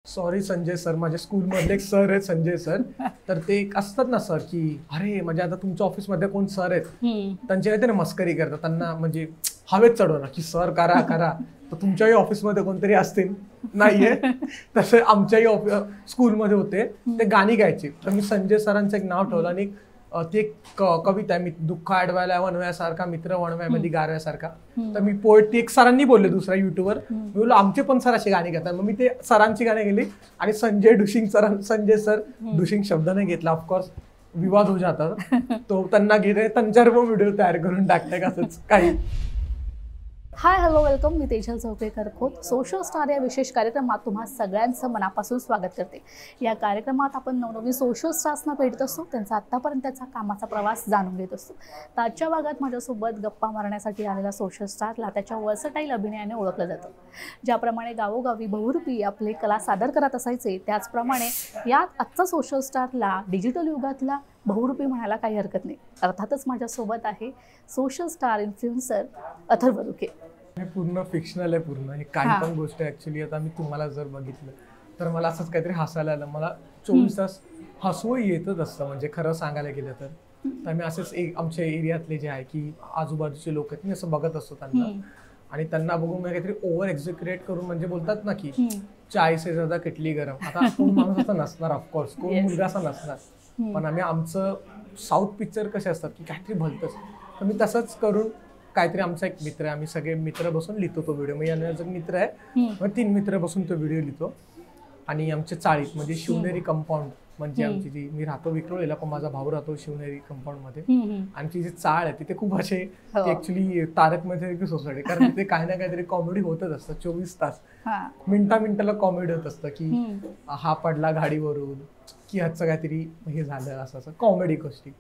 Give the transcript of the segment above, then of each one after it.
Sorry Sanjay sir, माझ्या स्कूलमधले एक sir आहेत संजय सर. तर ते एक असतात ना सर की अरे म्हणजे आता तुमच्या ऑफिसमध्ये कोण सर आहेत त्यांची काहीतरी मस्करी करतात, त्यांना म्हणजे हवेत चढवणार की सर करा करा. तर तुमच्याही ऑफिसमध्ये कोणतरी असतील नाहीये तसे आमच्याही स्कूलमध्ये होते, ते गाणी गायचे. तर मी संजय सरांचं एक नाव ठेवलं आणि ती एक कविता आहे, मी दुःख अडवायला वणव्यासारखा मित्र वणव्यामध्ये गारव्यासारखा. तर मी पोएट ती एक सरांनी बोलले दुसऱ्या युट्यूबवर, मी बोललो आमचे पण सर असे गाणी गातात. मग मी ते सरांची गाणी गेली आणि संजय सर डुशिंग शब्द नाही घेतला, ऑफकोर्स विवाद होऊ जातात तो त्यांना घेते, त्यांच्यावर पण व्हिडिओ तयार करून टाकते असंच काही. हाय हॅलो वेलकम, मी तेजल चौकेकर खोत. सोशल स्टार या विशेष कार्यक्रमात तुम्हा सगळ्यांचं मनापासून स्वागत करते. या कार्यक्रमात आपण नवनवीन सोशल स्टार्सना भेटत असतो, त्यांचा आत्तापर्यंतचा कामाचा प्रवास जाणून घेत असतो. तर आजच्या भागात माझ्यासोबत गप्पा मारण्यासाठी आलेला सोशल स्टारला त्याच्या वर्सटाईल अभिनयाने ओळखलं जातं. ज्याप्रमाणे गावोगावी बहुरूपी आपले कला सादर करत असायचे, त्याचप्रमाणे यात आजचा सोशल स्टारला डिजिटल युगातला बहुरूपी म्हणायला काही हरकत नाही. अर्थातच माझ्यासोबत आहे सोशल स्टार इन्फ्लुएन्सर अथर्व रुके. हे पूर्ण फिक्शनल आहे, पूर्ण हे काही पण गोष्ट ऍक्च्युली. आता मी तुम्हाला जर बघितलं तर मला असंच काहीतरी हसायला आलं, मला 24 तास हसू येतच असतं म्हणजे खरं सांगायला गेलं तर मी असेच आमच्या एरियातले जे आहे की आजूबाजूचे लोक आहेत, मी असं बघत असतो त्यांना आणि त्यांना बघून मी काहीतरी ओव्हर एक्झिक्युरेट करून म्हणजे बोलतात ना की 40 से ज्यादा किटली गरम. आता कोण माणूस असा नसणार, ऑफकोर्स कोण मुलगा असा नसणार, पण आम्ही आमचं साऊथ पिक्चर कसे असतात की काहीतरी भलतंच. तर मी तसंच करून काहीतरी, आमचा एक मित्र आहे, आम्ही सगळे मित्र बसून लिहितो तो व्हिडिओ. म्हणजे माझा मित्र आहे, मग 3 मित्र बसून तो व्हिडिओ लिहितो. आणि आमच्या चाळीत म्हणजे शिवनेरी कंपाऊंड, म्हणजे आमची जी, मी राहतो विक्रोळीला पण माझा भाऊ राहतो शिवनेरी कंपाऊंड मध्ये. आमची जी चाळ आहे तिथे खूप असे ऍक्च्युली तारक मेहता सोसायटी, कारण तिथे काही ना काहीतरी कॉमेडी होतच असतं 24 तास. मिनिटाला कॉमेडी होत असतं की हा पडला गाडीवरून, की ह्याचं काहीतरी हे झालं, असं असं कॉमेडी गोष्टी.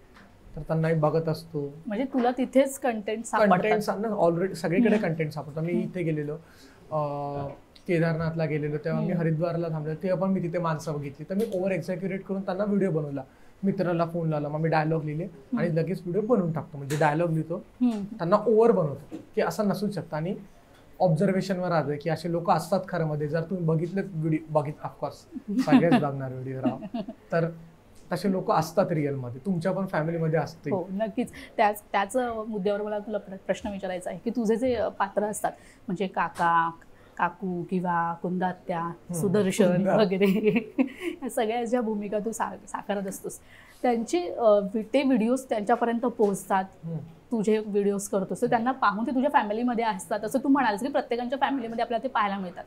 तर त्यांनाही बघत असतो. म्हणजे तुला तिथेच कंटेंट ऑलरेडी सगळीकडे कंटेंट सापडतो. मी इथे गेलेलो, केदारनाथला गेलेलो, तेव्हा मी हरिद्वारला थांबलो, तेव्हा पण मी तिथे माणसं बघितली. तर मी ओव्हर एक्झॅक्युरेट करून त्यांना व्हिडिओ बनवला, मित्राला फोन लावला, मग मी डायलॉग लिहिले आणि लगेच व्हिडिओ बनवून टाकतो. म्हणजे डायलॉग लिहितो, त्यांना ओव्हर बनवतो की असं नसूच शकतं. आणि ऑब्झर्वेशनवर आलं की असे लोक असतात खरं मध्ये. जर तुम्ही बघितले व्हिडिओ, ऑफकोर्स सगळेच बघणार व्हिडिओ राव, तर तसे लोक असतात रिअलमध्ये, तुमच्या पण फॅमिलीमध्ये असते. हो नक्कीच. त्याच मुद्द्यावर मला तुला प्रश्न विचारायचा आहे की तुझे जे पात्र असतात म्हणजे काका, काकू किंवा कुंदात्या, सुदर्शन वगैरे, या सगळ्या ज्या भूमिका तू साकारत असतोस, त्यांचे ते व्हिडिओज त्यांच्यापर्यंत पोहोचतात, तुझे व्हिडिओज करतोस, त्यांना पाहून ते तुझ्या फॅमिलीमध्ये असतात असं तू म्हणालस की प्रत्येकाच्या फॅमिलीमध्ये आपल्याला ते पाहायला मिळतात.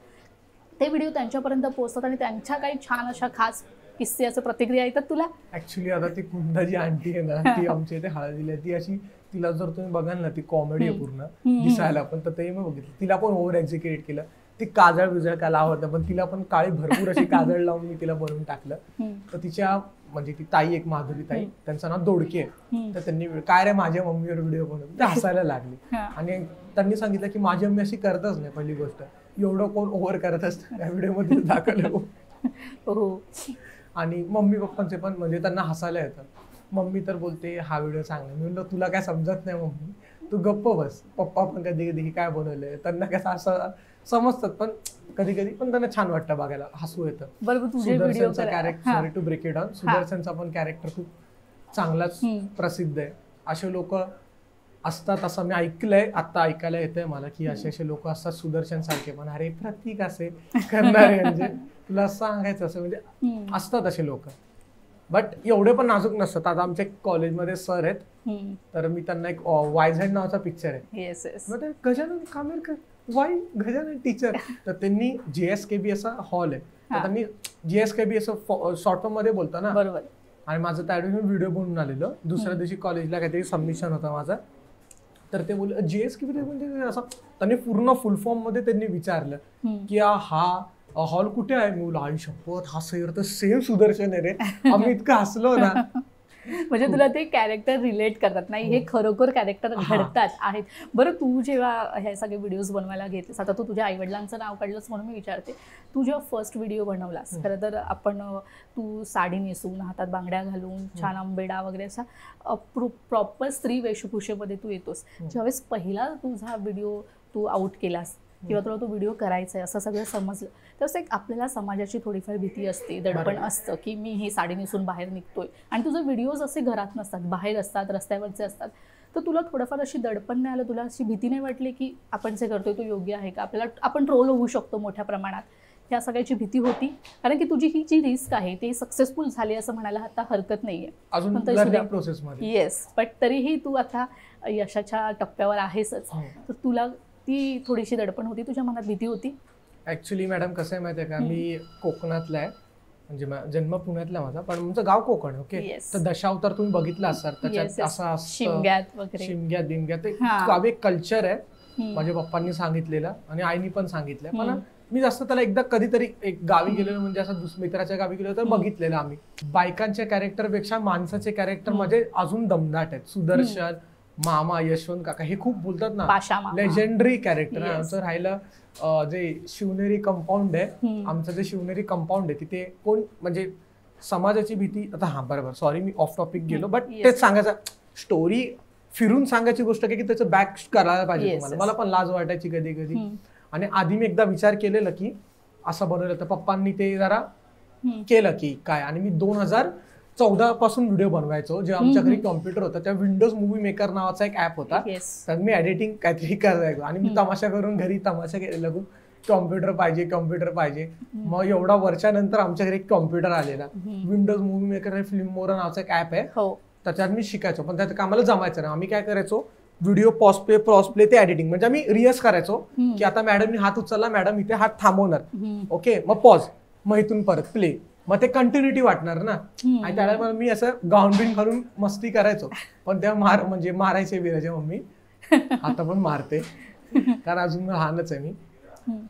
ते व्हिडिओ त्यांच्यापर्यंत पोहोचतात आणि त्यांच्या काही छान अशा खास किस्से, असं प्रतिक्रिया येतात तुला? ऍक्च्युली आता ती कुंदा जी आंटी आहे ना, ती आमच्या इथे हळदीला, ती अशी, तिला जर तुम्ही बघाल ना, ती कॉमेडी आहे पूर्ण दिसायला पण. तर ते मी बघितलं, तिला पण ओव्हर एक्झिक्युरेट केलं. ती काजळ बिजळ काय लावत, पण तिला पण काळी भरपूर अशी काजळ लावून मी तिला बनवून टाकलं. तर तिच्या म्हणजे ती ताई, एक माधुरी ताई, त्यांचं नाव दोडके आहे, तर त्यांनी काय रे माझ्या मम्मीवर व्हिडिओ बनवतो, ते हसायला लागले. आणि त्यांनी सांगितलं की माझी मम्मी अशी करतच नाही, पहिली गोष्ट एवढं कोण ओव्हर करत असतं त्या व्हिडिओमध्ये दाखवलं. हो. आणि मम्मी पप्पांचे पण म्हणजे त्यांना हसायला येतं. मम्मी तर बोलते हा व्हिडिओ चांगला. मी म्हणलं तुला काय समजत नाही मम्मी, तू गप्प बस. पप्पा पण कधी कधी काय बनवलंय त्यांना कसं असं समजतात, पण कधी कधी पण त्यांना छान वाटतं बघायला, हसू येतं. सुदर्शनचा character, sorry to break it on, सुदर्शनचा पण कॅरेक्टर खूप चांगलाच प्रसिद्ध आहे. असे लोक असतात असं मी ऐकलंय, आता ऐकायला येतंय मला की असे लोक असतात सुदर्शन सारखे, पण अरे प्रतीक असे करणारे, म्हणजे तुला सांगायचं असं म्हणजे असतात असे लोक, बट एवढे पण नाजूक नसतात. आता आमच्या कॉलेजमध्ये सर आहेत, तर मी त्यांना एक वायझेड नावाचा पिक्चर आहे, गजानन कामेरकर, वाई गजानन टीचर, तर त्यांनी JSKB असा हॉल आहे, तर त्यांनी JSKB असं शॉर्ट फॉर्म मध्ये बोलतो ना, बरोबर. आणि माझं त्या व्हिडिओ बनवून आलेलो. दुसऱ्या दिवशी कॉलेजला काहीतरी सबमिशन होता माझा, तर ते बोलले JSKB म्हणजे असं, त्यांनी पूर्ण फुल फॉर्म मध्ये त्यांनी विचारलं की हा हॉल कुठे आहे. मी बोललो आई शपथ, हा सर तर सेम सुदर्शन आहे रे. आम्ही इतकं हसलो ना. म्हणजे तुला ते कॅरेक्टर रिलेट करतात, नाही हे खरोखर कॅरेक्टर घडतात आहेत. बरं, तू जेव्हा हे सगळे व्हिडिओज बनवायला घेतलेस, आता तू तुझ्या आईवडिलांचं नाव काढलंस म्हणून मी विचारते, तू जेव्हा फर्स्ट व्हिडिओ बनवलास, खरं तर तू साडी नेसून, हातात बांगड्या घालून, छान आंबेडा वगैरे असा प्रॉपर स्त्री वेशभूषेमध्ये तू येतोस. ज्यावेळेस पहिला तुझा व्हिडिओ तू आउट केलास, किंवा तुला तो व्हिडिओ करायचा आहे असं सगळं समजलं, तसं एक आपल्याला समाजाची थोडीफार भीती असते, दडपण असतं की मी ही साडी नेसून बाहेर निघतोय आणि तुझे व्हिडिओज असे घरात नसतात, बाहेर असतात, रस्त्यावरचे असतात, तर तुला थोडंफार अशी दडपण नाही आलं, तुला अशी भीती नाही वाटली की आपण जे करतोय तो योग्य आहे का, आपल्याला आपण ट्रोल होऊ शकतो मोठ्या प्रमाणात, ह्या सगळ्याची भीती होती? कारण की तुझी ही जी रिस्क आहे ती सक्सेसफुल झाली असं म्हणायला आता हरकत नाहीये अजून लर्निंग प्रोसेसमध्ये. येस, बट तरीही तू आता यशाच्या टप्प्यावर आहेसच, तर तुला ती थोडीशी दडपण होती, तुझ्या मनात भीती होती? ऍक्च्युली मॅडम कसं आहे माहिती आहे का, मी कोकणातला आहे, म्हणजे जन्म पुण्यातला माझा, पण आमचं गाव कोकण. ओके, तर दशावतार तुम्ही बघितला असाल, त्याच्यात असं शिमग्यात वगैरे, शिमग्यात बिमग्यात ते गावी कल्चर आहे, माझ्या पप्पांनी सांगितलेलं आणि आईनी पण सांगितलंय. पण मी जास्त त्याला एकदा कधीतरी एक गावी गेलेलो, म्हणजे असं मित्राच्या गावी गेलो तर बघितलेलं आम्ही. बायकांच्या कॅरेक्टर पेक्षा माणसाचे कॅरेक्टर माझे अजून दमदाट आहेत. सुदर्शन, मामा, यशवंत काका, हे खूप बोलतात ना, लेजेंडरी कॅरेक्टर. आमचं राहिलं जे शिवनेरी कंपाऊंड आहे, आमचं जे शिवनेरी कंपाऊंड आहे तिथे कोण म्हणजे समाजाची भीती. आता हा बरोबर, सॉरी मी ऑफ टॉपिक गेलो, बट तेच सांगायचं, स्टोरी फिरून सांगायची गोष्ट की त्याचं बॅक करायला पाहिजे तुम्हाला. मला पण लाज वाटायची कधी कधी, आणि आधी मी एकदा विचार केलेला की असं बनवलं, तर पप्पांनी ते जरा केलं की काय, आणि मी 2014 पासून व्हिडिओ बनवायचो. जेव्हा आमच्या घरी कॉम्प्युटर होता, त्या विंडोज मूवी मेकर नावाचा एक ऍप होता, तर मी एडिटिंग काहीतरी करायचो आणि मी तमाशा करून घरी तमाशा केलेला खूप, कॉम्प्युटर पाहिजे कॉम्प्युटर पाहिजे. मग एवढा वर्षानंतर आमच्या घरी एक कॉम्प्युटर आलेला, विंडोज मूवी मेकर, फिल्म मोरा नावाचा एक ऍप आहे, त्याच्यात मी शिकायचो. पण त्यात कामाला जमायचं ना, आम्ही काय करायचो, व्हिडिओ पॉज प्ले ते एडिटिंग, म्हणजे आम्ही रिहर्स करायचो की आता मॅडमनी हात उचलला, मॅडम इथे हात थांबवणार, ओके, मग पॉज, मग इथून परत प्ले, मग ते कंटिन्युटी वाटणार ना. आणि त्याला मी असं गाऊन बिन घालून मस्ती करायचो, पण तेव्हा म्हणजे मारायचे बिरायचे मम्मी, आता पण मारते कारण अजून लहानच आहे मी.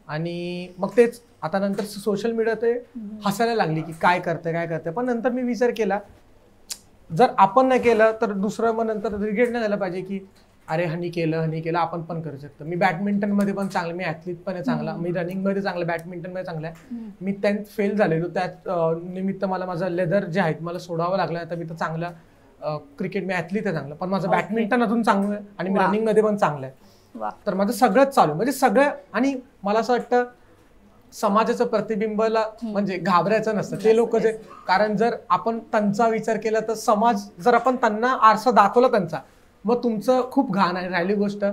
आणि मग तेच आता नंतर सोशल मीडिया ते हसायला लागली की काय करते. पण नंतर मी विचार केला, जर आपण नाही केलं तर दुसरं मग नंतर रिग्रेट नाही झालं पाहिजे की अरे हनी केलं, आपण पण करू शकतो. मी बॅडमिंटन मध्ये पण चांगलं, मी ऍथलीट पण आहे चांगला, मी रनिंग मध्ये चांगलं, बॅडमिंटन मध्ये चांगलं आहे. मी 10th फेल झालेलो, त्यात निमित्त मला माझं लेदर जे आहेत मला सोडावं लागलं, तर मी तर चांगला क्रिकेट, मी ऍथलीट आहे चांगलं, पण माझं बॅडमिंटन अजून चांगलं आहे आणि मी रनिंग मध्ये पण चांगलं आहे. तर माझं सगळंच चालू, म्हणजे सगळं. आणि मला असं वाटतं समाजाचं प्रतिबिंबला म्हणजे घाबरायचं नसतं ते लोक जे, कारण जर आपण त्यांचा विचार केला तर समाज, जर आपण त्यांना आरसा दाखवला त्यांचा, मग तुमचं खूप घाण आहे. राहिली गोष्ट,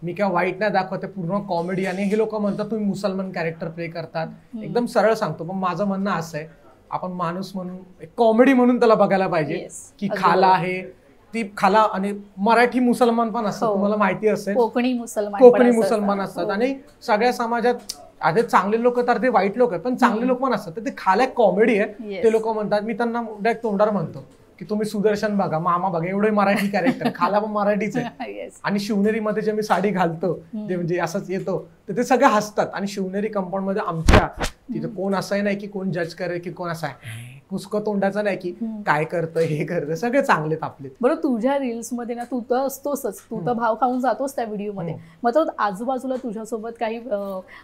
मी काय वाईट नाही दाखवते, पूर्ण कॉमेडी. आणि हे लोक म्हणतात तुम्ही मुसलमान कॅरेक्टर प्ले करतात, एकदम सरळ सांगतो, पण माझं म्हणणं असं आहे, आपण माणूस म्हणून कॉमेडी म्हणून त्याला बघायला पाहिजे की खाला आहे ती खाला, आणि मराठी मुसलमान पण असतात, तुम्हाला माहिती असेल, कोकणी मुसलमान असतात. आणि सगळ्या समाजात आधी चांगले लोक तर ते वाईट लोक आहेत, पण चांगले लोक पण असतात, तर ते खाला कॉमेडी आहे. ते लोक म्हणतात, मी त्यांना डायरेक्ट तोंडावर म्हणतो की तुम्ही सुदर्शन बघा, मामा बघा, एवढे मराठी कॅरेक्टर, खाला पण मराठीच आहे. आणि शिवनेरी मध्ये जे मी साडी घालतो ते म्हणजे असंच येतो, तर ते सगळे हसतात. आणि शिवनेरी कंपाऊंड मध्ये आमच्या तिथे कोण असं नाही की कोण जज करे की कोण असं आहे पुसकं तोंडाचा नाही की काय करतं हे करतं, सगळे चांगलेत आपले. बरं, तुझ्या रील्स मध्ये ना तू तर असतोसच, तू तर भाव खाऊन जातोस त्या व्हिडिओ मध्ये, मग तर आजूबाजूला तुझ्यासोबत काही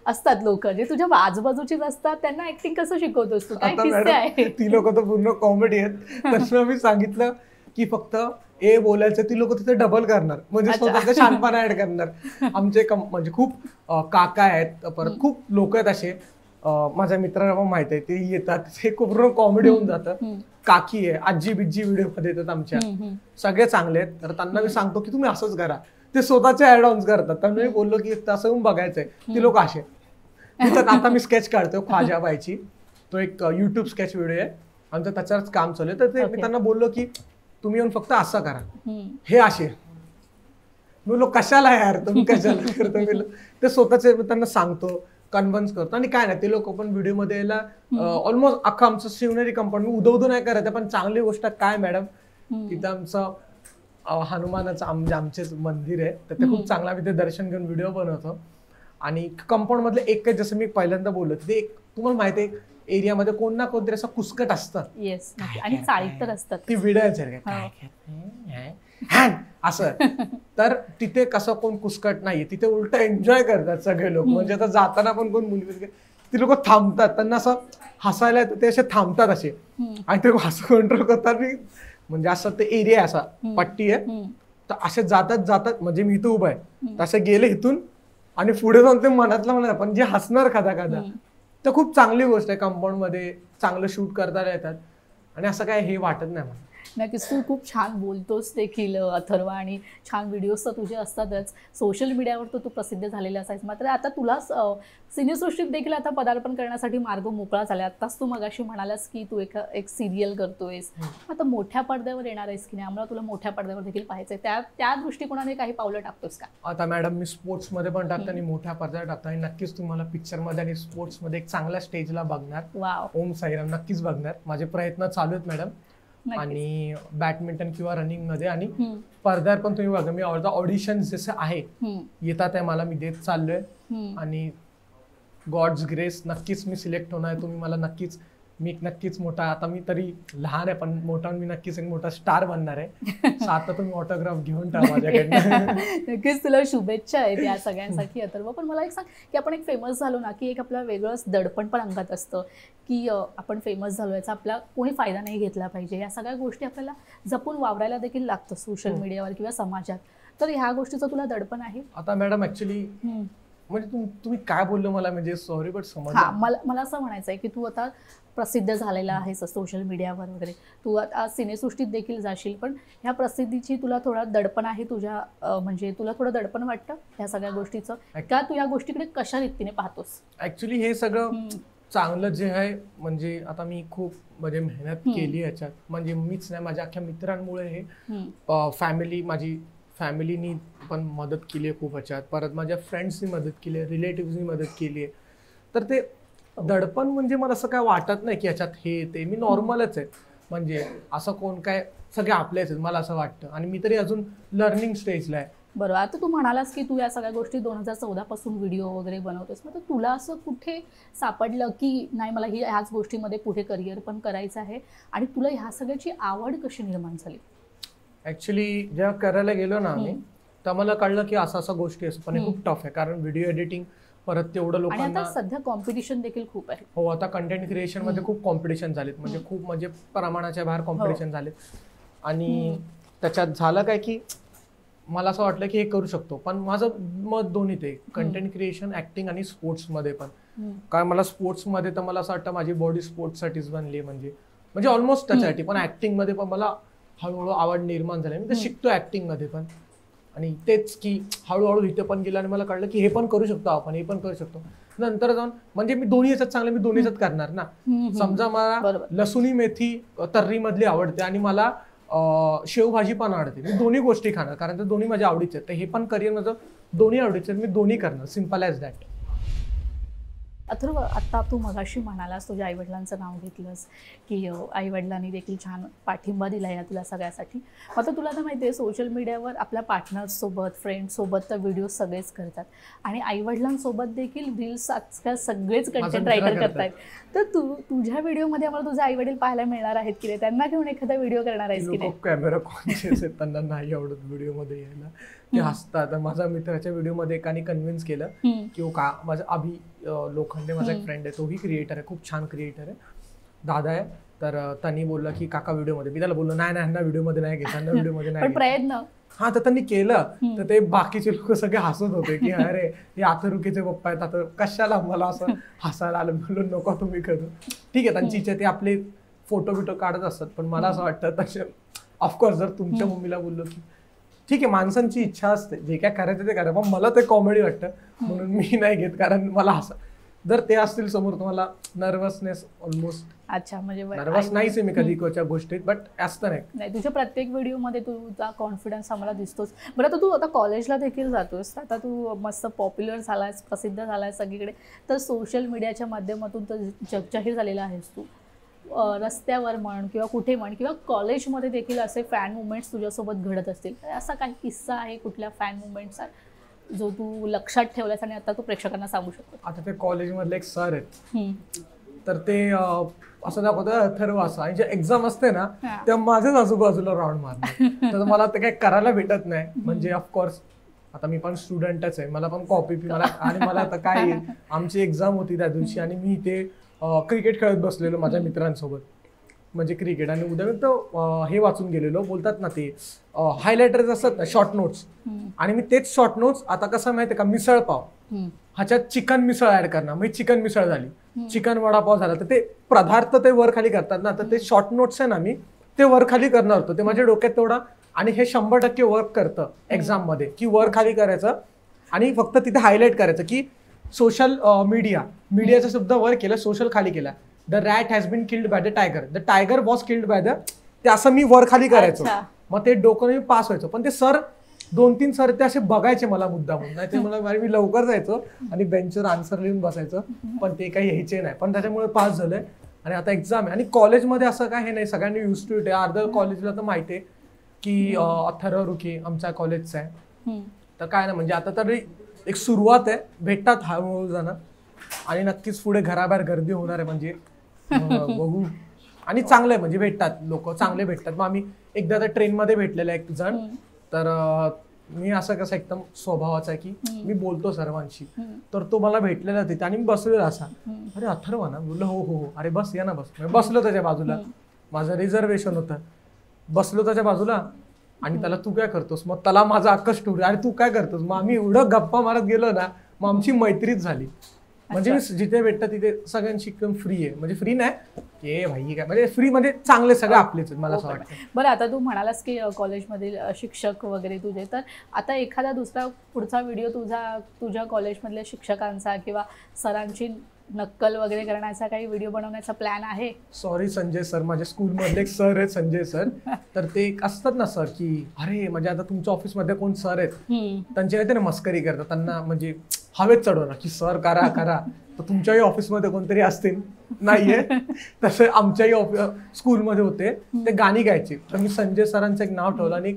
असतात लोक जे तुझ्या आजूबाजूचीच असतात, त्यांना ऍक्टिंग कसं शिकवतोस तू, काय किस्से आहे? ती लोक तर पूर्ण कॉमेडी आहेत. तसं मी सांगितलं की फक्त ए बोलायचं, ती लोक तिथे डबल करणार, म्हणजे स्वतःचा शानपणा ऍड करणार. आमचे म्हणजे खूप काका आहेत, परत खूप लोक आहेत असे, माझ्या मित्रांना पण माहित आहे, ते येतात, ते खूप कॉमेडी होऊन जातं. काकी आहे, आजी बिज्जी व्हिडिओ मध्ये येतात आमच्या, सगळे चांगले आहेत. तर त्यांना मी सांगतो की तुम्ही असंच करा, ते स्वतःचे ऍड ऑन्स करतात. त्यांना मी बोललो की तसं येऊन बघायचंय, ती लोक असे. आता मी स्केच काढतो ख्वाजाबाईची, तो एक युट्यूब स्केच व्हिडिओ आहे आमचं, त्याच्यावरच काम चालू आहे. तर ते मी त्यांना बोललो की तुम्ही येऊन फक्त असं करा, हे असे. बोललो कशाला यार तुम्ही कशाला करतो, ते स्वतःचे त्यांना सांगतो, कन्व्हिन्स करतो. आणि काय नाही, ते लोक पण व्हिडिओ मध्ये यायला ऑलमोस्ट अख्खा आमचं शिवनेरी कंपाऊंड, मी उदो नाही करत, पण चांगली गोष्ट काय मॅडम, तिथं आमचं हनुमानाचं आमचेच मंदिर आहे, तर ते खूप चांगला, मी ते दर्शन घेऊन व्हिडिओ बनवतो. आणि कंपाऊंड मधले एक काही, जसं मी पहिल्यांदा बोललो, ते एक तुम्हाला माहिती आहे एरियामध्ये कोण ना कोणतरी असं कुसकट असतं, आणि चाळीत तर असतात, ती व्हिडिओ असं. तर तिथे कसं कोण कुसकट नाहीये, तिथे उलट एन्जॉय करतात सगळे लोक. म्हणजे आता जाताना पण कोण मुली, ती लोक थांबतात, त्यांना असं हसायला ते असे थांबतात असे, आणि ते हसं कंट्रोल करतात. म्हणजे असं ते एरिया असा पट्टी आहे, तर असे जातात, म्हणजे मी इथं उभा आहे, तसे गेले इथून आणि पुढे जाऊन ते मनातलं म्हणा पण जे हसणार खादा खादा तर खूप चांगली गोष्ट आहे. कंपाऊंड मध्ये चांगलं शूट करता येतात आणि असं काय हे वाटत नाही मला. नक्कीच तू खूप छान बोलतोस देखील अथर्व, आणि छान व्हिडिओज तर तुझे असतातच. सोशल मीडियावर तर तू प्रसिद्ध झालेला असायस, मात्र आता तुला सिनेसृष्टीत देखील आता पदार्पण करण्यासाठी मार्ग मोकळा झाला. आत्ताच तू मगाशी म्हणालास की तू एक सिरियल करतोयस, आता मोठ्या पडद्यावर येणार आहेस की नाही, आम्हाला तुला मोठ्या पडद्यावर देखील पाहायचंय. त्या दृष्टिकोनाने काही पावलं टाकतोस का? आता मॅडम मी स्पोर्ट्समध्ये पण टाकतो आणि मोठ्या पडद्यावर टाकतो आणि नक्कीच तुम्हाला पिक्चरमध्ये आणि स्पोर्ट्समध्ये एक चांगल्या स्टेजला बघणार. ओम साईराम नक्कीच बघणार. माझे प्रयत्न चालू आहेत मॅडम. आणि बॅडमिंटन किंवा रनिंग मध्ये आणि पडद्यावर पण तुम्ही बघा मी ऑडिशन जसे आहे येतात आहे मला, मी देत चाललोय आणि गॉड्स ग्रेस नक्कीच मी सिलेक्ट होणार. तुम्ही मला नक्कीच नक्कीच मोठा, आता मी तरी लहान आहे पण मोठा मी नक्कीच एक मोठा स्टार बनणार आहे. आता तुम्ही ऑटोग्राफ घेऊन टाका माझ्याकडनं. नक्कीच तुला शुभेच्छा आहेत या सगळ्यांसाठी अथर्व. पण मला एक सांग की आपण एक फेमस झालो ना की एक आपला वेगळंच दडपण पण अंगात असतं की आपण फेमस झालो याचा आपला कोणी फायदा नाही घेतला पाहिजे. या सगळ्या गोष्टी आपल्याला जपून वावरायला देखील लागतं सोशल मीडियावर किंवा समाजात. तर ह्या गोष्टीचं तुला दडपण आहे? आता मॅडम ऍक्च्युली म्हणजे तुम्ही काय बोललो मला म्हणजे सॉरी बट समज. मला असं म्हणायचं आहे की तू आता प्रसिद्ध झालेला आहेस सोशल मीडियावर वगैरे, तू आता सिनेसृष्टीत देखील जाशील, पण ह्या प्रसिद्धीची तुला थोडा दडपण आहे तुझ्या, म्हणजे तुला थोडं दडपण वाटतं ह्या सगळ्या गोष्टीचं का? तू या गोष्टीकडे कशा रीतीने पाहतोस? ऍक्च्युली हे सगळं चांगलं जे आहे, म्हणजे आता मी खूप म्हणजे मेहनत केली याच्यात, म्हणजे मीच नाही माझ्या अख्ख्या मित्रांमुळे हे माझी फॅमिलीनी पण मदत केली आहे खूप ह्याच्यात, परत माझ्या फ्रेंड्सनी मदत केली आहे, रिलेटिव्हनी मदत केली आहे. तर ते दडपण म्हणजे मला असं काय वाटत नाही की याच्यात हे ते, मी नॉर्मलच आहे. म्हणजे असं कोण काय, सगळे आपलेच आहेत मला असं वाटतं. आणि मी तरी अजून लर्निंग स्टेजला आहे. बरोबर. आता तू म्हणालास की तू या सगळ्या गोष्टी 2014 पासून व्हिडिओ वगैरे बनवतोस, मग तुला असं कुठे सापडलं की नाही मला ह्याच गोष्टीमध्ये पुढे करिअर पण करायचं आहे, आणि तुला ह्या सगळ्याची आवड कशी निर्माण झाली? ऍक्च्युली जेव्हा करायला गेलो ना आम्ही, तर मला कळलं की असं गोष्टी असं पण खूप टफ आहे, कारण व्हिडिओ एडिटिंग परत तेवढं लोकांना. आता सध्या कॉम्पिटिशन देखील खूप आहे. हो, आता कंटेंट क्रिएशन मध्ये खूप कॉम्पिटिशन झालेत, म्हणजे खूप म्हणजे प्रमाणाच्या बाहेर कॉम्पिटिशन झालेत. आणि त्याच्यात झालं काय की मला असं वाटलं की हे करू शकतो, पण माझं मत दोन्ही ते कंटेंट क्रिएशन, ऍक्टिंग आणि स्पोर्ट्स मध्ये पण. कारण मला स्पोर्ट्स मध्ये तर मला असं वाटतं माझी बॉडी स्पोर्ट्ससाठीच बनली आहे, म्हणजे ऑलमोस्ट त्याच्यासाठी. पण ऍक्टिंग मध्ये पण मला हळूहळू आवड निर्माण झाली, मी तर शिकतो ऍक्टिंग मध्ये पण. आणि तेच की हळूहळू इथे पण गेलं आणि मला कळलं की हे पण करू शकतो आपण, हे पण करू शकतो. नंतर जाऊन म्हणजे मी दोन्ही याच्यात चांगलं, मी दोन्ही याच्यात करणार ना. समजा मला लसुणी मेथी तर्री मधली आवडते आणि मला शेवभाजी पण आवडते, मी दोन्ही गोष्टी खाणार कारण ते दोन्ही माझ्या आवडीचे आहेत. तर हे पण करिअर माझं दोन्ही आवडीचे, मी दोन्ही करणार, सिम्पल ॲज दॅट. अथर्व, आता तू मगाशी म्हणालास तुझ्या आईवडिलांचं नाव घेतलंस की आईवडिलांनी देखील छान पाठिंबा दिला या तुला सगळ्यासाठी. आता तुला तर माहिती आहे सोशल मीडियावर आपल्या पार्टनर्ससोबत, फ्रेंड्ससोबत तर व्हिडिओ सगळेच करतात, आणि आईवडिलांसोबत देखील रील्स आजकाल सगळेच कंटेंट रायटर करतायत. तर तुझ्या व्हिडिओमध्ये आम्हाला तुझे आईवडील पाहायला मिळणार आहेत की नाही? त्यांना घेऊन एखादा व्हिडिओ करणार आहेस की नाही? कॅमेरा कॉन्शियस आहेत, त्यांना नाही आवडत व्हिडिओमध्ये यायला, ते हसतात. माझ्या मित्राच्या व्हिडिओमध्ये एकाने कन्व्हिन्स केलं की का माझा अभि लोखंडे माझा एक फ्रेंड आहे, तोही क्रिएटर आहे, खूप छान क्रिएटर आहे, दादा आहे. तर त्यांनी बोललं की काका व्हिडिओमध्ये, मी त्याला बोललो नाही ह्यांना व्हिडिओमध्ये नाही घेत, ह्यांना व्हिडिओमध्ये नाही प्रयत्न. हा, तर त्यांनी केलं. तर ते बाकीचे लोक सगळे हसत होते की अरे हे अथर्वचे पप्पा आहेत, आता कशाला मला असं हसायला आलं. बोललो नको तुम्ही करू, ठीक आहे त्यांची इच्छा, ते आपले फोटो बिटो काढत असतात. पण मला असं वाटतं तसे ऑफकोर्स जर तुमच्या मम्मीला बोललो की ठीक आहे माणसांची इच्छा असते, जे काय करायचं ते करा, पण मला ते कॉमेडी वाटतं म्हणून मी नाही घेत. कारण मला असं जर ते असतील समोर तुम्हाला नर्वसनेस ऑलमोस्ट. अच्छा, म्हणजे नर्वस नाहीच आहे मी कधी कोणत्या गोष्टीत, बट असतं नाही. तुझ्या प्रत्येक व्हिडिओमध्ये तुझा कॉन्फिडन्स आम्हाला दिसतोच. बरं, आता तू आता कॉलेजला देखील जातोस, आता तू मस्त पॉप्युलर झालायस, प्रसिद्ध झालायस सगळीकडे, तर सोशल मीडियाच्या माध्यमातून तर जगजाहीर झालेला आहेस तू. रस्त्यावर म्हण किंवा कुठे म्हण किंवा कॉलेजमध्ये देखील असे फॅन मुवमेंट्स तुझ्यासोबत घडत असतील, असा काही किस्सा आहे कुठल्या फॅन मुवमेंटचा जो तू लक्षात ठेवलास आणि आता तू प्रेक्षकांना सांगू शकतो? आता ते कॉलेजमधले एक सर आहेत, तर ते असं दाखवतं अथर्व असं, आणि जे एक्झाम असते ना तेव्हा माझ्याच आजूबाजूला राऊंड मारणार. तर मला ते काही करायला भेटत नाही, म्हणजे ऑफकोर्स आता मी पण स्टुडंटच आहे, मला पण कॉपी मला, आणि मला आता काय आमची एक्झाम होती त्या दिवशी आणि मी ते क्रिकेट खेळत बसलेलो माझ्या मित्रांसोबत. म्हणजे क्रिकेट. आणि उद्या मी तो हे वाचून गेलेलो, बोलतात ना ते हायलायटर्स असतात ना, शॉर्ट नोट्स. आणि मी तेच शॉर्ट नोट्स आता कसं माहितीये का, मिसळ पाव ह्याच्यात चिकन मिसळ ऍड करणार, म्हणजे चिकन मिसळ झाली, चिकन वडापाव झाला. तर ते पदार्थ ते वर खाली करतात ना, तर ते शॉर्ट नोट्स आहे ना, मी ते वर खाली करणार होतो. ते माझ्या डोक्यात तेवढा, आणि हे 100% वर्क करतं एक्झाम मध्ये, की वर खाली करायचं आणि फक्त तिथे हायलाइट करायचं की सोशल मीडियाचा शब्द वर केला, सोशल खाली केला. The rat has been killed by the tiger, the tiger was killed by the, ते असं मी वर खाली करायचो. मग ते डोकं मी पास व्हायचो. पण ते सर 2-3 सर ते असे बघायचे मला मुद्दामून, नाही ते मला, मी लवकर जायचो आणि बेंचवर आन्सर लिहून बसायचो, पण ते काही यायचे नाही. पण त्याच्यामुळे पास झालंय. आणि आता एक्झाम आहे. आणि कॉलेजमध्ये असं काय हे नाही, सगळ्यांनी युज टू इट आहे. अर्ध्या कॉलेजला तर माहिती आहे की अथर्व रुखे आमच्या कॉलेजचा आहे. तर काय ना, म्हणजे आता तरी एक सुरुवात आहे, भेटतात हळूहळू जण, आणि नक्कीच पुढे घराबाहेर गर्दी होणार आहे. म्हणजे बघू. आणि चांगलं आहे, म्हणजे भेटतात लोक, चांगले भेटतात. मग आम्ही एकदा तर ट्रेनमध्ये भेटलेला एक जण, तर मी असं कसं एकदम स्वभावाचा आहे की मी बोलतो सर्वांशी. तर तो मला भेटलेला तिथे आणि मी बसलेला असा, अरे अथर्व ना, बोललो हो हो हो, अरे बस या ना बस. बसलो त्याच्या बाजूला, माझं रिझर्वेशन होतं, बसलो त्याच्या बाजूला. आणि त्याला तू काय करतोस, मग त्याला माझं अख्खं स्टोरी, अरे तू काय करतोस. मग आम्ही एवढं गप्पा मारत गेलो ना, मग आमची मैत्रीच झाली. म्हणजे मी जिथे भेटतं तिथे सगळ्यांशी एकदम फ्री आहे. म्हणजे फ्री नाही ए भाई काय, म्हणजे फ्री म्हणजे चांगले सगळे आपलेच, मला असं वाटतं. बरं, आता तू म्हणालास की कॉलेजमधील शिक्षक वगैरे तुझे, तर आता एखादा दुसरा पुढचा व्हिडिओ तुझ्या कॉलेजमधल्या शिक्षकांचा किंवा सरांची नक्कल वगैरे करण्याचा काही व्हिडिओ बनवण्याचा प्लॅन आहे? सॉरी संजय सर, माझ्या स्कूलमधले एक सर आहेत संजय सर. तर ते असतात ना सर की अरे म्हणजे आता तुमच्या ऑफिसमध्ये कोण सर आहेत, त्यांची काय ते ना मस्करी करतात, त्यांना म्हणजे हवेत चढवणार की सर करा करा. तर तुमच्याही ऑफिसमध्ये कोणतरी असतील, नाहीये तसे आमच्याही स्कूलमध्ये होते, ते गाणी गायचे. तर मी संजय सरांचं एक नाव ठेवलं आणि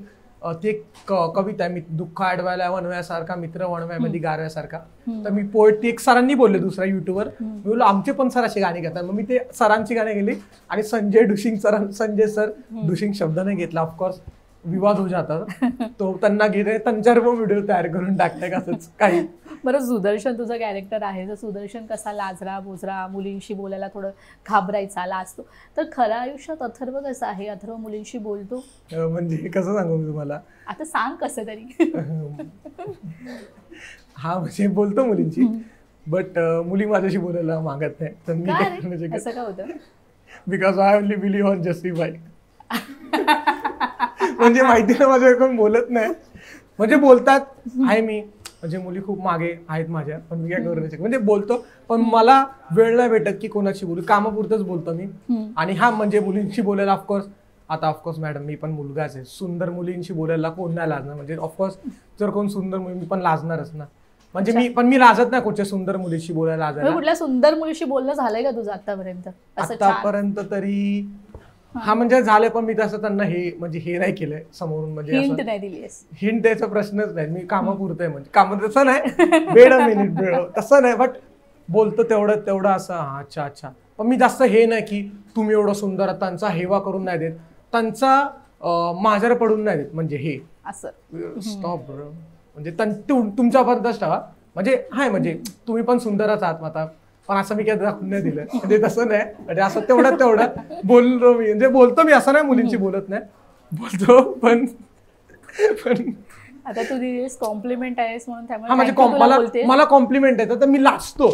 ती एक कविता आहे, मी दुःख अडवायला वणव्यासारखा, मित्र वणव्यामध्ये गारव्यासारखा. तर मी पोएट, ती एक सरांनी बोलले दुसऱ्या युट्यूबवर, मी बोललो आमचे पण सर असे गाणी गातात. मग मी ते सरांची गाणी गेली आणि संजय सर डुशिंग शब्द नाही घेतला, ऑफकोर्स विवाद होऊ जातात, तो त्यांना घेते, त्यांच्यावर पण व्हिडिओ तयार करून टाकताय असंच काही. बरं, सुदर्शन तुझं कॅरेक्टर आहे, तर सुदर्शन कसा लाजरा बोजरा, मुलींशी बोलायला थोडं घाबरायचा, लाजतो, तर खऱ्या आयुष्यात अथर्व कसा आहे? अथर्व मुलींशी बोलतो? म्हणजे कसं सांगू मी तुम्हाला, आता सांग कसं तरी. हा म्हणजे बोलतो मुलींची, बट मुली माझ्याशी बोलायला मागत नाही. तर मी काय असं का होतं? Because I only believe on justify. म्हणजे माहिती ना, माझ्या कोण बोलत नाही, म्हणजे बोलतात आहे मी, म्हणजे मुली खूप मागे आहेत माझ्या, पण मी काय करू नाही शकत. म्हणजे बोलतो, पण मला वेळ नाही भेटत की कोणाशी बोलू, कामापुरतच बोलतो मी. आणि हा म्हणजे मुलींशी बोलायला ऑफकोर्स मॅडम मी पण मुलगाच आहे, सुंदर मुलींशी बोलायला कोण नाही लाजणार. म्हणजे ऑफकोर्स जर कोण सुंदर मुली, मी पण लाजणारच ना. म्हणजे मी लाजत नाही कुठच्या सुंदर मुलीशी बोलायला लाजायला. कुठल्या सुंदर मुलीशी बोलणं झालंय का तुझं आतापर्यंत? आतापर्यंत तरी हा म्हणजे झालं, पण मी तसं त्यांना हे नाही केलंय समोरून, म्हणजे हिंट नाही दिलीस? हिंट द्यायचा प्रश्नच नाही, मी कामापुरतं आहे. म्हणजे काम तसं नाही, वेळ तसं नाही, बट बोलतो तेवढं असं हा अच्छा. पण मी जास्त हे नाही की तुम्ही एवढं सुंदर, त्यांचा हेवा करून नाही देत, त्यांचा माझ्यावर पडून नाही देत. म्हणजे हे असं स्टॉप ब्रो, म्हणजे तुमच्यापर्यंतच ठेवा. म्हणजे हाय, म्हणजे तुम्ही पण सुंदरच आहात आता, पण असं मी काय दाखवून नाही दिलं. म्हणजे तसं नाही, म्हणजे असं तेवढं बोललो मी, म्हणजे बोलतो मी, असं नाही मुलींची बोलत नाही, बोलतो. पण आता तू कॉम्प्लिमेंट आहेस म्हणून त्यामुळे मला कॉम्प्लिमेंट येतं तर मी लाजतो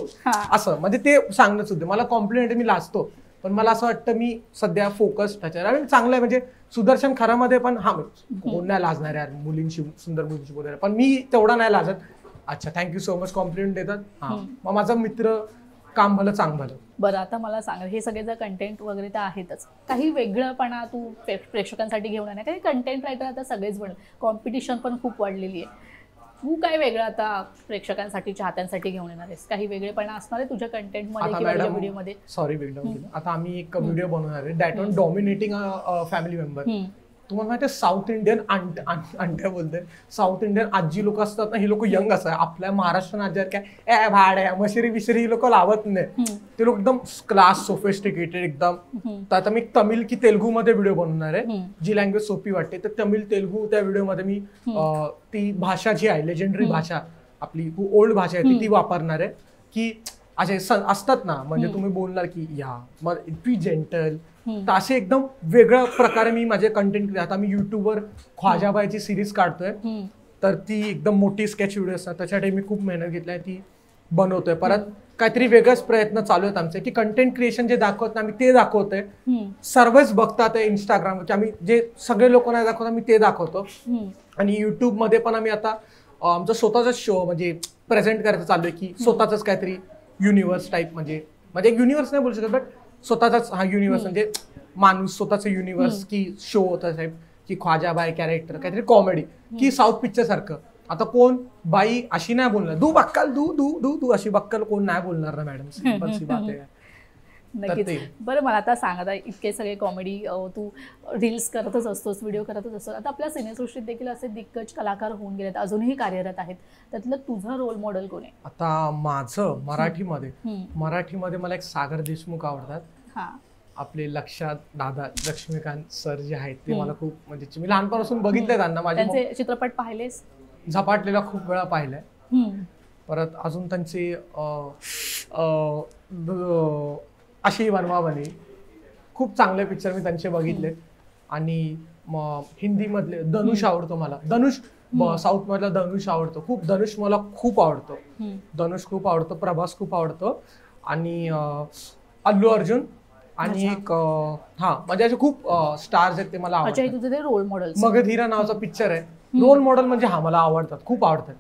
असं, म्हणजे ते सांगणंच होते. मला कॉम्प्लिमेंट मी लाजतो, पण मला असं वाटतं मी सध्या फोकस त्याच्यावर. आणि चांगलं आहे, म्हणजे सुदर्शन खरामध्ये पण हा कोण नाही लाजणार यार मुलींशी, सुंदर मुलींशी बोलायला, पण मी तेवढा नाही लाजत. अच्छा थँक्यू सो मच, कॉम्प्लिमेंट देतात. हा मग माझा मित्र, काम भलं चांग भलं. बरं, आता मला सांग, हे सगळे जर कंटेंट वगैरे तर आहेतच, काही वेगळंपणा तू प्रेक्षकांसाठी घेऊन येणार? काही कंटेंट रायटर आता सगळेच बनले, कॉम्पिटिशन पण खूप वाढलेली आहे. तू काय वेगळं आता प्रेक्षकांसाठी, चाहत्यांसाठी घेऊन येणार आहेस? काही वेगळेपणा असणार आहे तुझ्या कंटेंटमध्ये किंवा व्हिडिओमध्ये? सॉरी वेगळं, आता आम्ही एक व्हिडिओ बनवणार आहे, that on dominating family member. तुम्हाला माहिती आहे साऊथ इंडियन अंट्या बोलते, साऊथ इंडियन आजी लोक असतात ना, हे लोक यंग असतात. आपल्या महाराष्ट्र राज्यात काय भाड्या मशिरी बिशरी लोक लावत नाही, ते लोक एकदम क्लास सोफिस्टिकेटेड एकदम. तर आता मी तमिळ की तेलुगू मध्ये व्हिडिओ बनवणार आहे, जी लँग्वेज सोपी वाटते. तर तमिळ तेलुगू त्या व्हिडिओ मध्ये मी ती भाषा जी आहे लेजेंडरी भाषा, आपली ओल्ड भाषा आहे ती वापरणार आहे. की असे असतात ना, म्हणजे तुम्ही बोलणार की या मग बी जेंटल, तर असे एकदम वेगळ्या प्रकारे मी माझे कंटेंट, आता मी युट्यूबवर ख्वाजाबाईची सिरीज काढतोय, तर ती एकदम मोठी स्केच व्हिडिओ असतात, त्याच्यासाठी मी खूप मेहनत घेतली आहे, ती बनवतोय. परत काहीतरी वेगळेच प्रयत्न चालू आहेत आमचे, की कंटेंट क्रिएशन जे दाखवत ना आम्ही ते दाखवतोय. सर्वच बघतात इंस्टाग्राम, की आम्ही जे सगळे लोक नाही दाखवतो आम्ही ते दाखवतो. आणि युट्यूब मध्ये पण आम्ही आता आमचा स्वतःचा शो म्हणजे प्रेझेंट करायचं चालू आहे, की स्वतःच काहीतरी युनिव्हर्स टाईप, म्हणजे एक युनिव्हर्स नाही बोलू शकत, बट स्वतःचाच हा युनिव्हर्स, म्हणजे माणूस स्वतःच युनिव्हर्स, की शो होता साहेब, की ख्वाजाबाई कॅरेक्टर काहीतरी कॉमेडी, की साऊथ पिक्चर सारखं. आता कोण बाई अशी नाही बोलणार, दू बक्कल दू दू दू दू अशी बक्कल कोण नाही बोलणार ना मॅडम, सिंपल सी बात आहे. नक्कीच. बरं, मला आता सांग, आता इतके सगळे कॉमेडी तू रील्स करतच असतोस, व्हिडिओ करतच असतोस, आता आपल्या सिनेसृष्टीत देखील असे दिग्गज कलाकार होऊन गेलेत, अजूनही कार्यरत आहेत, त्यातलं तुझं रोल मॉडेल कोण आहे? आता माझं मराठीमध्ये मला एक सागर देशमुख आवडतात. आपले लक्षात दादा लक्ष्मीकांत सर जे आहेत ते मला खूप, म्हणजे मी लहानपणापासून बघितलंय त्यांना, माझे चित्रपट पाहिलेस? झपाटलेला खूप वेळा पाहिलाय. परत अजून त्यांचे अशी बनवाबनी खूप चांगले पिक्चर मी त्यांचे बघितले. आणि हिंदी मधले धनुष आवडतो मला, धनुष साऊथ मधला धनुष आवडतो खूप, धनुष मला खूप आवडतो, प्रभास खूप आवडतो. आणि अल्लू अर्जुन आणि एक म्हणजे असे खूप स्टार्स आहेत ते मला आवडतात. तुझे ते रोल मॉडेल? मगधीरा नावाचा पिक्चर आहे, रोल मॉडेल म्हणजे मला आवडतात, खूप आवडतात.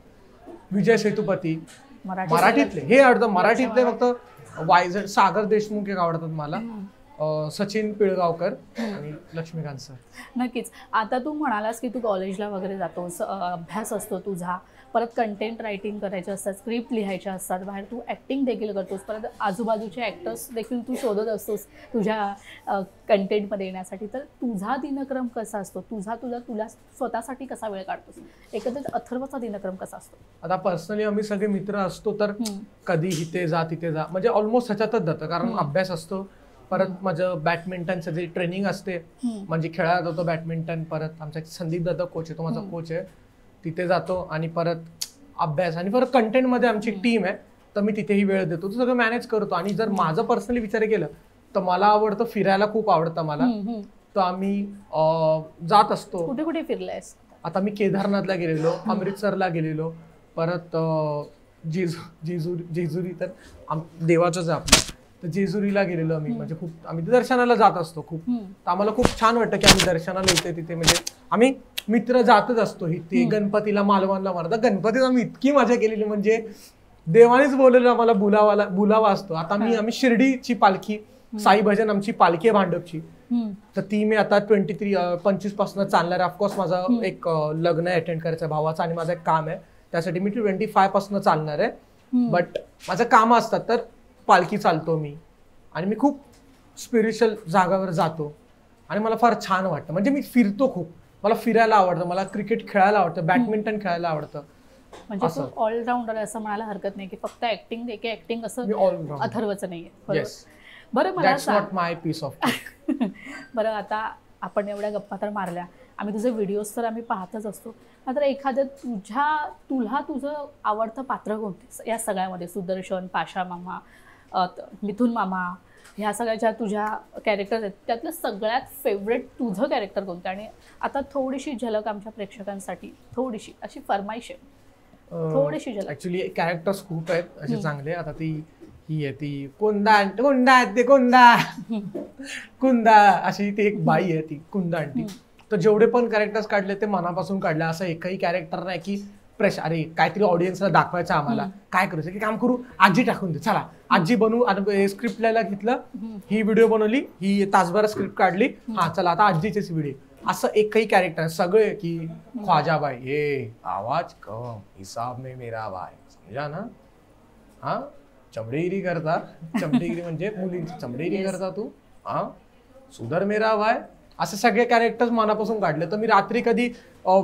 विजय सेतुपती मराठीतले हे आवडतात, मराठीतले फक्त वायझड सागर देशमुख एक आवडतात मला, सचिन पिळगावकर आणि लक्ष्मीकांत सर. नक्कीच. आता तू म्हणालास की तू कॉलेजला वगैरे जातोस, अभ्यास असतो तुझा, परत कंटेंट रायटिंग करायचे असतात, स्क्रिप्ट लिहायच्या असतात, बाहेर तू ॲक्टिंग देखील करतोस, परत आजूबाजूचे ॲक्टर्स देखील तू शोधत असतोस तुझ्या कंटेंटमध्ये येण्यासाठी. तर तुझा दिनक्रम कसा असतो? तुला स्वतःसाठी कसा वेळ काढतोस? एकंदरीत अथर्वचा दिनक्रम कसा असतो? आता पर्सनली आम्ही सगळे मित्र असतो, तर कधी इथे जा तिथे जा, म्हणजे ऑलमोस्ट ह्याच्यातच जातं, कारण अभ्यास असतो. परत माझं बॅडमिंटनचं जे ट्रेनिंग असते, म्हणजे खेळायला जातो बॅडमिंटन. परत आमचा संदीप दादा कोच आहे, तो माझा कोच आहे, तिथे जातो. आणि परत अभ्यास आणि परत कंटेंटमध्ये आमची टीम आहे, तर मी तिथेही वेळ देतो, तो सगळं मॅनेज करतो. आणि जर माझं पर्सनली विचार केलं तर मला आवडतं फिरायला, खूप आवडतं मला, तर आम्ही जात असतो. कुठे कुठे फिरलायस? आता मी केदारनाथला गेलेलो, अमृतसरला गेलेलो, परत जेजुरी तर देवाचंच आहे आपलं, तर जेजुरीला गेलेलो आम्ही. म्हणजे खूप आम्ही दर्शनाला जात असतो खूप, तर आम्हाला खूप छान वाटतं की आम्ही दर्शनाला येते तिथे, म्हणजे आम्ही मित्र जातच असतो इथे. गणपतीला मालवणला मारता, गणपतीत आम्ही इतकी मजा केलेली, म्हणजे देवानेच बोललेलं आम्हाला बुलावा असतो. आता आम्ही शिर्डीची पालखी, साई भजन आमची पालखी आहे भांडपची, तर ती मी आता 25 पासून चालणार आहे. ऑफकोर्स माझं एक लग्न अटेंड करायचं आहे भावाचं, आणि माझं एक काम आहे, त्यासाठी मी 25 पासून चालणार आहे. बट माझं काम असतात, तर पालखी चालतो मी, आणि मी खूप स्पिरिच्युअल जागावर जातो, आणि मला फार छान वाटतं. म्हणजे मी फिरतो खूप, मला फिरायला आवडतं, मला क्रिकेट खेळायला आवडतं, बॅडमिंटन खेळायला आवडतं. म्हणजे तू ऑलराऊंडर असं म्हणायला हरकत नाही, की फक्त ऍक्टिंग असं अथर्वचं नाहीये. बरं, मला सांग माय पीस ऑफ बरं, आता आपण एवढ्या गप्पा तर मारल्या, आम्ही तुझे व्हिडिओज तर आम्ही पाहतच असतो, मात्र एखादं तुला तुझं आवडतं पात्र कोणते या सगळ्यामध्ये? सुदर्शन, पाशा मामा, मिथुन मामा, ह्या सगळ्या ज्या तुझ्या कॅरेक्टर्स आहेत, त्यातलं सगळ्यात फेवरेट तुझं कॅरेक्टर कोणतं? आणि आता थोडीशी झलक आमच्या प्रेक्षकांसाठी, थोडीशी अशी फरमाईश आहे, थोडीशी झलक. ऍक्च्युली कॅरेक्टर्स खूप आहेत असे चांगले. आता ही आहे ती कुंदा अशी ती एक बाई आहे, ती कुंदा आंटी. तर जेवढे पण कॅरेक्टर्स काढले ते मनापासून काढले, असं एकही कॅरेक्टर नाही की अरे काहीतरी ऑडियन्सला दाखवायचं आम्हाला, काय करायचं की काम करू, आजी टाकून दे, चला आजी बनवू, स्क्रिप्ट लिहायला घेतलं, ही व्हिडिओ बनवली, ही तासभर स्क्रिप्ट काढली, हा चला आता आजीचीच व्हिडिओ, असं एकही कॅरेक्टर सगळे की ख्वाजाबाई हे आवाज कम हिसाब में मेरा भाई, समजा ना, हा चमडेगिरी करता, चमडेगिरी म्हणजे मुलींची चमडेगिरी करता तू, हा सुधर मेरा भाई, असे सगळे कॅरेक्टर्स मनापासून काढले. तर मी रात्री कधी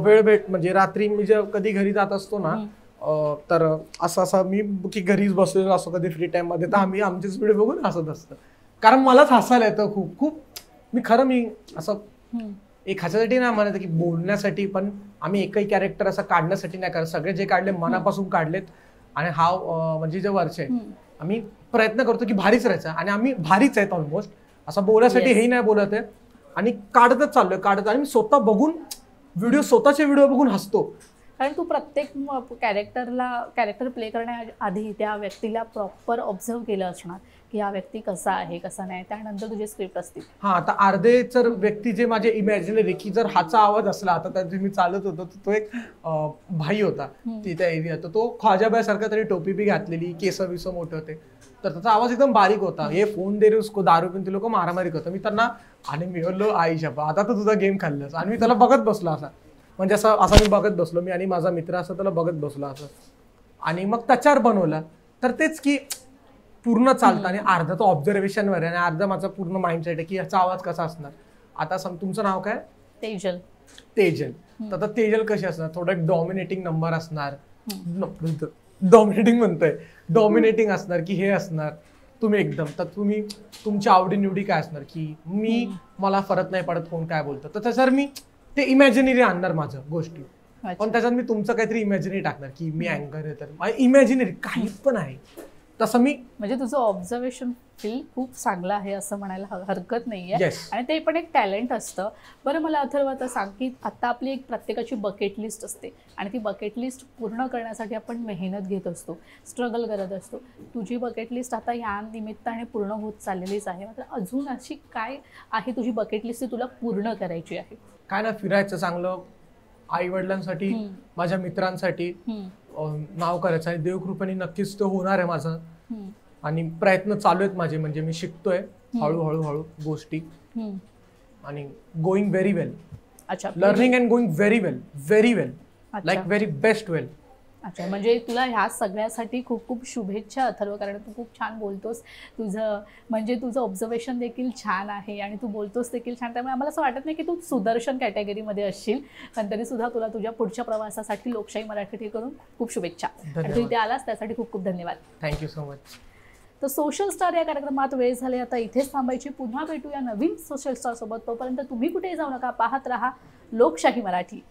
वेळ म्हणजे रात्री मी जे कधी घरी जात असतो ना, तर असं मी की घरीच बसलेलो असतो कधी फ्री टाइम मध्ये, तर आम्ही आमचेच व्हिडिओ बघून हसत असतो, कारण मलाच हसायला येतं खूप खूप. मी असं एक ह्याच्यासाठी नाही म्हणत की बोलण्यासाठी, पण आम्ही एकही कॅरेक्टर असं काढण्यासाठी नाही करत, सगळे जे काढले मनापासून काढलेत. आणि म्हणजे जे वर्ष आहे आम्ही प्रयत्न करतो की भारीच राहायचं आणि आम्ही भारीच आहेत ऑलमोस्ट, असं बोलायसाठी Yes. हेही नाही बोलत आहे आणि काढतच चाललोय आणि मी स्वतः बघून स्वतःचे व्हिडिओ बघून हसतो. कारण तू प्रत्येक कॅरेक्टर प्ले करण्याआधी त्या व्यक्तीला प्रॉपर ऑब्झर्व केलं असणार की हा व्यक्ती कसा आहे कसा नाही, त्यानंतर तुझे स्क्रिप्ट असतील. हा, आता अर्धे जर व्यक्ती जे माझे इमॅजिनरी की जर हाचा आवाज असला, आता त्या मी चालत होतो तो एक भाई होता त्या एरियात, तो ख्वाजाबाई सारखा तरी टोपी बी घातलेली, केस विस मोठे होते, तर त्याचा आवाज एकदम बारीक होता. हे फोन दे रे उसको, दारू पिऊन ते लोक मारामारी करतात. मी त्यांना आणि मी बोललो आई शपा आता तर तुझा गेम खाल्लास, आणि मी त्याला बघत बसलो असा, म्हणजे असं मी बघत बसलो, मी आणि माझा मित्र असं त्याला बघत बसलो असं, आणि मग त्याच्यावर बनवलं. तर तेच की पूर्ण चालतं आणि अर्धा तो ऑब्झर्वेशनवर आहे आणि अर्धा माझा पूर्ण माइंडसेट आहे की याचा आवाज कसा असणार. आता तुमचं नाव काय? तेजल. तेजल. तर आता तेजल कशी असणार, थोडं एक डॉमिनेटिंग नंबर असणार, डॉमिनेटिंग म्हणतोय, डॉमिनेटिंग असणार की हे असणार तुम्ही एकदम. तर तुम्ही तुमची आवडीनिवडी काय असणार की मला फरक नाही पडत कोण काय बोलतं, तर त्याच्यावर मी ते इमॅजिनरी आणणार माझं गोष्टी, पण त्याच्यात मी तुमचं काहीतरी इमॅजिनरी टाकणार की मी अँकर आहे, तर इमॅजिनरी काही पण आहे तसं मी. म्हणजे तुझं ऑब्झर्वेशन फील खूप चांगलं आहे असं म्हणायला हरकत नाहीये. Yes. आणि ते पण एक टॅलेंट असतं. बरं मला अथर्व आता सांग की आता आपली एक प्रत्येकाची बकेट लिस्ट असते आणि ती बकेट लिस्ट पूर्ण करण्यासाठी आपण मेहनत घेत असतो, स्ट्रगल करत असतो. तुझी बकेट लिस्ट आता या निमित्ताने पूर्ण होत चाललेलीच आहे, मात्र अजून अशी काय आहे तुझी बकेट लिस्ट ती तुला पूर्ण करायची आहे? काय ना, फिरायचं चांगलं, आई वडिलांसाठी, माझ्या मित्रांसाठी नाव करायचं, आणि देवकृपेने नक्कीच ते होणार आहे माझं. आणि प्रयत्न चालू आहेत माझे, म्हणजे मी शिकतोय हळूहळू गोष्टी आणि गोईंग व्हेरी वेल. अच्छा, learning and going very well, like very best well. अच्छा, म्हणजे तुला ह्या सगळ्यासाठी खूप खूप शुभेच्छा अथर्व, कारण तू खूप छान बोलतोस, तुझं ऑब्झर्वेशन देखील छान आहे आणि तू बोलतोस देखील छान. त्यामुळे आम्हाला असं वाटत नाही की तू सुदर्शन कॅटेगरीमध्ये असशील, पण तरी सुद्धा तुला तुझ्या पुढच्या प्रवासासाठी लोकशाही मराठीकडून खूप शुभेच्छा. आणि तू इथे आलास त्यासाठी खूप खूप धन्यवाद. Thank you so much. तर सोशल स्टार या कार्यक्रमात वेळ झाले आता इथेच थांबायची. पुन्हा भेटूया नवीन सोशल स्टार सोबत. तोपर्यंत तुम्ही कुठेही जाऊ नका, पाहत रहा लोकशाही मराठी.